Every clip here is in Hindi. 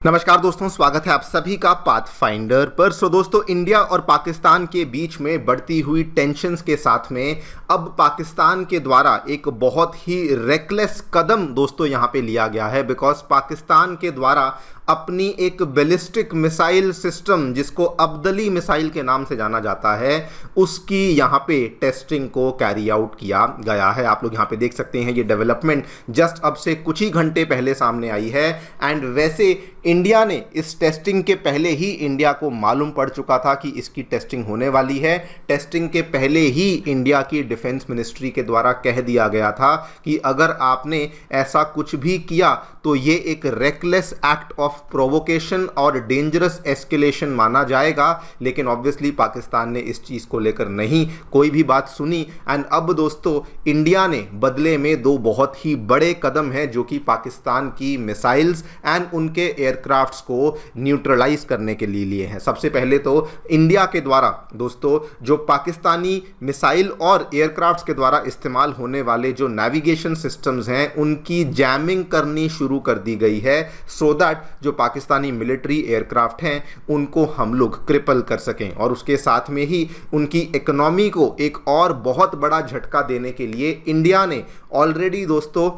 नमस्कार दोस्तों, स्वागत है आप सभी का पाथफाइंडर पर। दोस्तों, इंडिया और पाकिस्तान के बीच में बढ़ती हुई टेंशन्स के साथ में अब पाकिस्तान के द्वारा एक बहुत ही रेकलेस कदम दोस्तों यहां पे लिया गया है। बिकॉज पाकिस्तान के द्वारा अपनी एक बैलिस्टिक मिसाइल सिस्टम, जिसको अब्दली मिसाइल के नाम से जाना जाता है, उसकी यहाँ पे टेस्टिंग को कैरी आउट किया गया है। आप लोग यहाँ पे देख सकते हैं, ये डेवलपमेंट जस्ट अब से कुछ ही घंटे पहले सामने आई है। एंड वैसे इंडिया ने इस टेस्टिंग के पहले ही इंडिया को मालूम पड़ चुका था कि इसकी टेस्टिंग होने वाली है। टेस्टिंग के पहले ही इंडिया की डिफेंस मिनिस्ट्री के द्वारा कह दिया गया था कि अगर आपने ऐसा कुछ भी किया तो ये एक रेकलेस एक्ट ऑफ प्रोवोकेशन और डेंजरस एस्केलेशन माना जाएगा। लेकिन ऑब्वियसली पाकिस्तान ने इस चीज़ को लेकर नहीं कोई भी बात सुनी। एंड अब दोस्तों इंडिया ने बदले में दो बहुत ही बड़े कदम हैं जो कि पाकिस्तान की मिसाइल्स एंड उनके एयरक्राफ्ट्स को न्यूट्रलाइज करने के लिए लिए हैं। सबसे पहले तो इंडिया के द्वारा दोस्तों जो पाकिस्तानी मिसाइल और एयरक्राफ्ट्स के द्वारा इस्तेमाल होने वाले जो नेविगेशन सिस्टम्स हैं उनकी जैमिंग करनी शुरू कर दी गई है, सो दैट जो पाकिस्तानी मिलिट्री एयरक्राफ्ट हैं उनको हम लोग क्रिपल कर सकें। और उसके साथ में ही उनकी इकोनॉमी को एक और बहुत बड़ा झटका देने के लिए इंडिया ने ऑलरेडी दोस्तों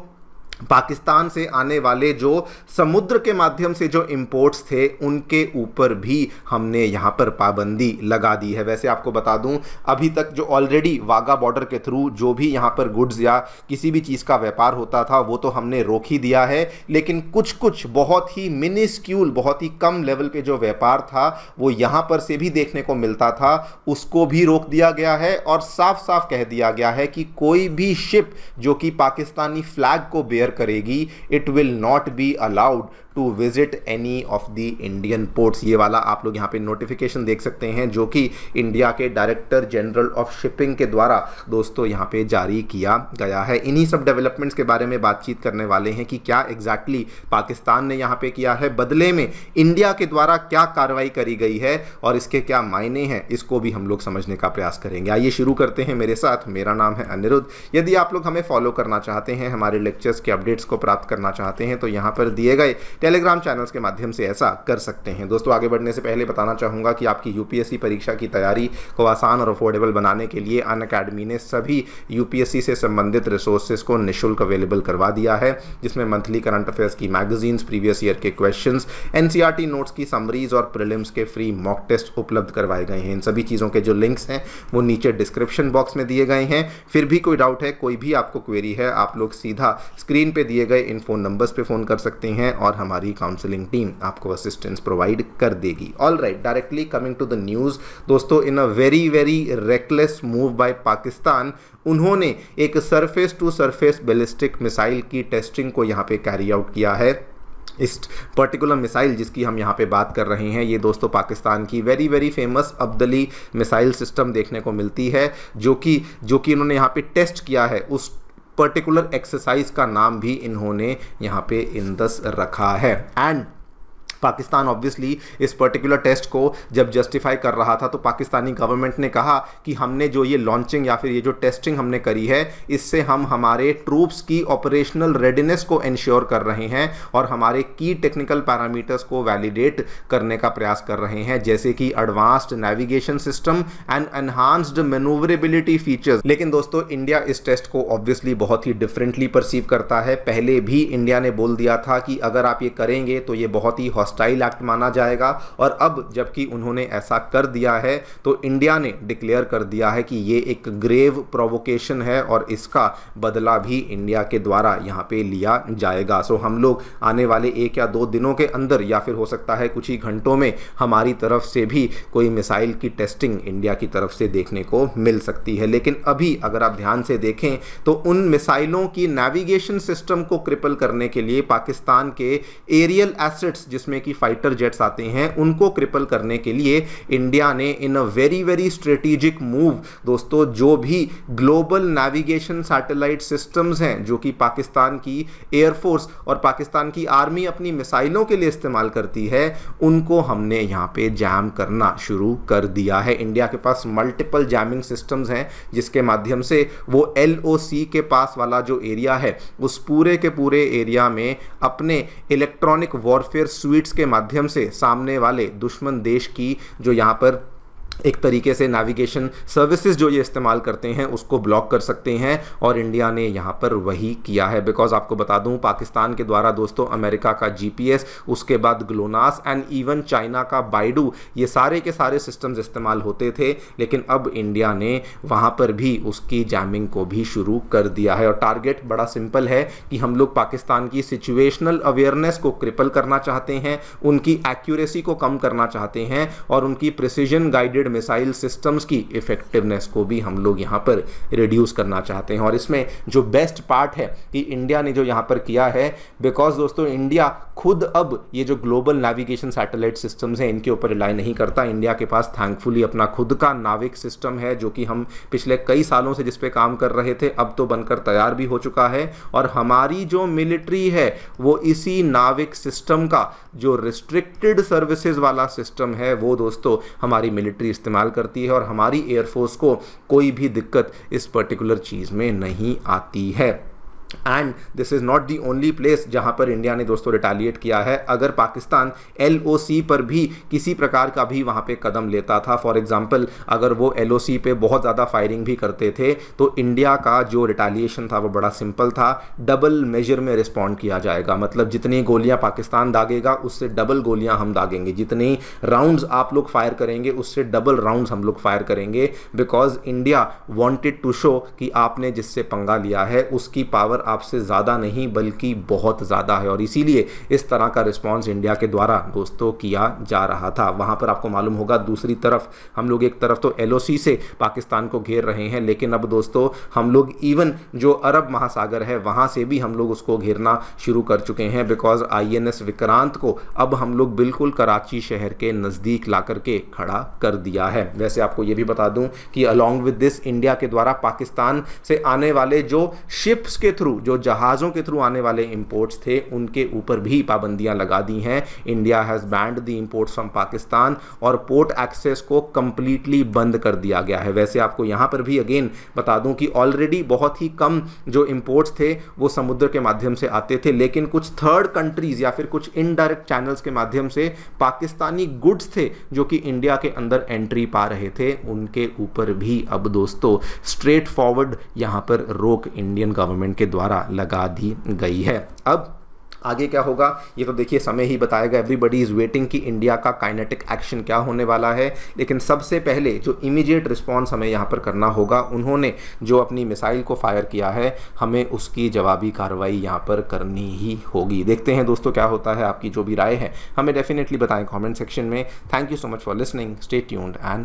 पाकिस्तान से आने वाले जो समुद्र के माध्यम से जो इंपोर्ट्स थे उनके ऊपर भी हमने यहाँ पर पाबंदी लगा दी है। वैसे आपको बता दूं, अभी तक जो ऑलरेडी वाघा बॉर्डर के थ्रू जो भी यहाँ पर गुड्स या किसी भी चीज़ का व्यापार होता था वो तो हमने रोक ही दिया है। लेकिन कुछ बहुत ही मिनिस्क्यूल, बहुत ही कम लेवल पे जो व्यापार था वो यहाँ पर से भी देखने को मिलता था, उसको भी रोक दिया गया है। और साफ साफ कह दिया गया है कि कोई भी शिप जो कि पाकिस्तानी फ्लैग को बेयर करेगी, it will not be allowed to visit any of the Indian ports. ये वाला आप लोग यहाँ पे नोटिफिकेशन देख सकते हैं जो कि इंडिया के डायरेक्टर जनरल ऑफ शिपिंग के द्वारा दोस्तों यहाँ पे जारी किया गया है। इन्हीं सब डेवलपमेंट्स के बारे में बातचीत करने वाले हैं कि क्या एग्जैक्टली पाकिस्तान ने यहाँ पे किया है, बदले में इंडिया के द्वारा क्या कार्रवाई करी गई है और इसके क्या मायने हैं, इसको भी हम लोग समझने का प्रयास करेंगे। आइए शुरू करते हैं मेरे साथ। मेरा नाम है अनिरुद्ध। यदि आप लोग हमें फॉलो करना चाहते हैं, हमारे लेक्चर्स के अपडेट्स को प्राप्त करना चाहते हैं, तो यहाँ पर दिए गए टेलीग्राम चैनल्स के माध्यम से ऐसा कर सकते हैं। दोस्तों आगे बढ़ने से पहले बताना चाहूँगा कि आपकी यूपीएससी परीक्षा की तैयारी को आसान और अफोर्डेबल बनाने के लिए अनअकैडमी ने सभी यूपीएससी से संबंधित रिसोर्सेज को निःशुल्क अवेलेबल करवा दिया है, जिसमें मंथली करंट अफेयर्स की मैगजीन्स, प्रीवियस ईयर के क्वेश्चंस, एनसीईआरटी नोट्स की समरीज और प्रीलिम्स के फ्री मॉक टेस्ट उपलब्ध करवाए गए हैं। इन सभी चीज़ों के जो लिंक्स हैं वो नीचे डिस्क्रिप्शन बॉक्स में दिए गए हैं। फिर भी कोई डाउट है, कोई भी आपको क्वेरी है, आप लोग सीधा स्क्रीन पे दिए गए इन फोन नंबर्स पे फ़ोन कर सकते हैं और हमारी काउंसलिंग टीम आपको असिस्टेंस प्रोवाइड कर देगी। All right, directly coming to the news दोस्तों, in a very reckless move by Pakistan, उन्होंने एक surface to surface ballistic missile की टेस्टिंग को यहाँ पे कैरी आउट किया है। इस पर्टिकुलर मिसाइल जिसकी हम यहाँ पे बात कर रहे हैं, ये दोस्तों पाकिस्तान की very famous Abdali missile system देखने को मिलती है, जो कि इन्होंने यहाँ पे टेस्ट किया है। उस पर्टिकुलर एक्सरसाइज का नाम भी इन्होंने यहाँ पे इंदस रखा है। एंड पाकिस्तान ऑब्वियसली इस पर्टिकुलर टेस्ट को जब जस्टिफाई कर रहा था तो पाकिस्तानी गवर्नमेंट ने कहा कि हमने जो ये लॉन्चिंग या फिर ये जो टेस्टिंग हमने करी है, इससे हम हमारे ट्रूप्स की ऑपरेशनल रेडीनेस को इंश्योर कर रहे हैं और हमारे की टेक्निकल पैरामीटर्स को वैलिडेट करने का प्रयास कर रहे हैं, जैसे कि advanced navigation system and enhanced manoeuvrability features. लेकिन दोस्तों इंडिया इस टेस्ट को ऑब्वियसली बहुत ही डिफरेंटली परसीव करता है। पहले भी इंडिया ने बोल दिया था कि अगर आप ये करेंगे तो ये बहुत ही हॉस्टाइल एक्ट माना जाएगा, और अब जबकि उन्होंने ऐसा कर दिया है तो इंडिया ने डिक्लेयर कर दिया है कि ये एक ग्रेव प्रोवोकेशन है और इसका बदला भी इंडिया के द्वारा यहाँ पे लिया जाएगा। सो हम लोग आने वाले 1 या 2 दिनों के अंदर या फिर हो सकता है कुछ ही घंटों में हमारी तरफ से भी कोई मिसाइल की टेस्टिंग इंडिया की तरफ से देखने को मिल सकती है। लेकिन अभी अगर आप ध्यान से देखें तो उन मिसाइलों की नेविगेशन सिस्टम को क्रिपल करने के लिए पाकिस्तान के एरियल एसेट्स, जिसमें कि फाइटर जेट्स आते हैं, उनको क्रिपल करने के लिए इंडिया ने इन अ वेरी स्ट्रेटेजिक मूव दोस्तों जो भी ग्लोबल नेविगेशन सैटेलाइट सिस्टम्स हैं जो कि पाकिस्तान की एयरफोर्स और पाकिस्तान की आर्मी अपनी मिसाइलों के लिए इस्तेमाल करती है, उनको हमने यहाँ पे जैम करना शुरू कर दिया है। इंडिया के पास मल्टीपल जैमिंग सिस्टम्स हैं जिसके माध्यम से वो LOC के पास वाला जो एरिया है उस पूरे के पूरे एरिया में अपने इलेक्ट्रॉनिक वॉरफेयर स्वीट्स जिसके माध्यम से सामने वाले दुश्मन देश की जो यहाँ पर एक तरीके से नेविगेशन सर्विसेज जो ये इस्तेमाल करते हैं उसको ब्लॉक कर सकते हैं, और इंडिया ने यहाँ पर वही किया है। बिकॉज आपको बता दूं, पाकिस्तान के द्वारा दोस्तों अमेरिका का जीपीएस, उसके बाद ग्लोनास एंड इवन चाइना का बाइडू, ये सारे के सारे सिस्टम्स इस्तेमाल होते थे, लेकिन अब इंडिया ने वहाँ पर भी उसकी जैमिंग को भी शुरू कर दिया है। और टारगेट बड़ा सिंपल है कि हम लोग पाकिस्तान की सिचुएशनल अवेयरनेस को क्रिपल करना चाहते हैं, उनकी एक्यूरेसी को कम करना चाहते हैं, और उनकी प्रिसीजन गाइडेड मिसाइल सिस्टम्स की इफेक्टिवनेस को भी हम लोग यहां पर रिड्यूस करना चाहते हैं। और इसमें जो बेस्ट पार्ट है कि इंडिया ने जो यहां पर किया है, बिकॉज दोस्तों इंडिया खुद अब ये जो ग्लोबल नेविगेशन सैटेलाइट सिस्टम्स हैं इनके ऊपर रिलाई नहीं करता। इंडिया के पास थैंकफुली अपना खुद का नाविक सिस्टम है, जो कि हम पिछले कई सालों से जिस पे काम कर रहे थे अब तो बनकर तैयार भी हो चुका है। और हमारी जो मिलिट्री है वो इसी नाविक सिस्टम का जो रिस्ट्रिक्टेड सर्विसेज वाला सिस्टम है वो दोस्तों हमारी मिलिट्री इस्तेमाल करती है, और हमारी एयरफोर्स को कोई भी दिक्कत इस पर्टिकुलर चीज़ में नहीं आती है। And this is not the only place जहाँ पर इंडिया ने दोस्तों रिटालिएट किया है। अगर पाकिस्तान LOC पर भी किसी प्रकार का भी वहाँ पे कदम लेता था, फॉर एग्जांपल अगर वो LOC पे बहुत ज़्यादा फायरिंग भी करते थे, तो इंडिया का जो रिटालिएशन था वो बड़ा सिंपल था, डबल मेजर में रिस्पॉन्ड किया जाएगा। मतलब जितनी गोलियाँ पाकिस्तान दागेगा उससे डबल गोलियाँ हम दागेंगे, जितने राउंड्स आप लोग फायर करेंगे उससे डबल राउंड्स हम लोग फायर करेंगे। Because India wanted to show कि आपने जिससे पंगा लिया है उसकी पावर आपसे ज़्यादा नहीं बल्कि बहुत ज़्यादा है, और इसीलिए इस तरह का रिस्पांस इंडिया के द्वारा दोस्तों किया जा रहा था। वहाँ पर आपको मालूम होगा दूसरी तरफ हम लोग एक तरफ तो LOC से पाकिस्तान को घेर रहे हैं, लेकिन अब दोस्तों हम लोग इवन जो अरब महासागर है वहाँ से भी हम लोग उसको घेरना शुरू कर चुके हैं। बिकॉज INS विक्रांत को अब हम लोग बिल्कुल कराची शहर के नज़दीक ला करके खड़ा कर दिया है। वैसे आपको ये भी बता दूं कि अलॉन्ग विद दिस इंडिया के द्वारा पाकिस्तान से आने वाले जो शिप्स के थ्रू, जो जहाज़ों के थ्रू आने वाले इंपोर्ट्स थे, उनके ऊपर भी पाबंदियां लगा दी हैं। India has band the imports from Pakistan, और पोर्ट एक्सेस को कंप्लीटली बंद कर दिया गया है। वैसे आपको यहाँ पर भी अगेन बता दूं कि ऑलरेडी बहुत ही कम जो इंपोर्ट्स थे वो समुद्र के माध्यम से आते थे, लेकिन कुछ थर्ड कंट्रीज या फिर कुछ इनडायरेक्ट चैनल्स के माध्यम से पाकिस्तानी गुड्स थे जो कि इंडिया के अंदर एंट्री पा रहे थे, उनके ऊपर भी अब दोस्तों स्ट्रेट फॉरवर्ड यहाँ पर रोक इंडियन गवर्नमेंट के द्वारा लगा दी गई है। अब आगे क्या होगा ये तो देखिए समय ही बताएगा। एवरीबडी इज़ वेटिंग कि इंडिया का काइनेटिक एक्शन क्या होने वाला है, लेकिन सबसे पहले जो इमीडिएट रिस्पांस हमें यहाँ पर करना होगा, उन्होंने जो अपनी मिसाइल को फायर किया है हमें उसकी जवाबी कार्रवाई यहाँ पर करनी ही होगी। देखते हैं दोस्तों क्या होता है। आपकी जो भी राय है हमें डेफिनेटली बताएं कमेंट सेक्शन में। Thank you so much for listening, stay tuned and